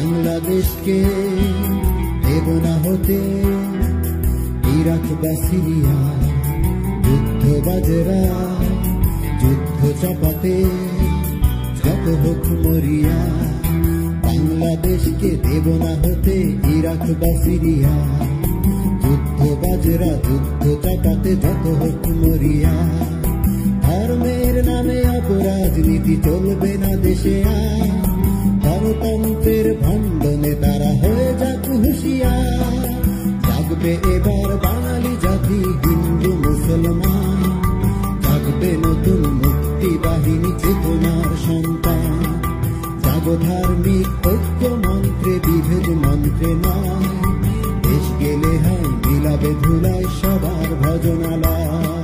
বাংলাদেশকে দেব না হতে ইরাক বা সিরিয়া, যুদ্ধ বাজেরা যুদ্ধ চাপাতে যত হোক মরিয়া। বাংলাদেশকে দেব না হতে ইরাক বা সিরিয়া, যুদ্ধ বাজেরা যুদ্ধ চাপাতে যত হোক মরিয়া। ধর্মের নামে অপরাজনীতি চলবে না দেশে আর, গণতন্ত্রের ভণ্ডনে তারা হয়ে যাক হুঁশিয়ার। জাগবে এবার বাঙালি জাতি, হিন্দু মুসলমান, জাগবে নতুন মুক্তি বাহিনী চেতনার সন্তান। জাগো ধার্মিক ঐক্য মন্ত্রে, বিভেদ মন্ত্রে নয়, দেশ গেলে হয় মিলাবে ধুলায় সবার ভজনালয়।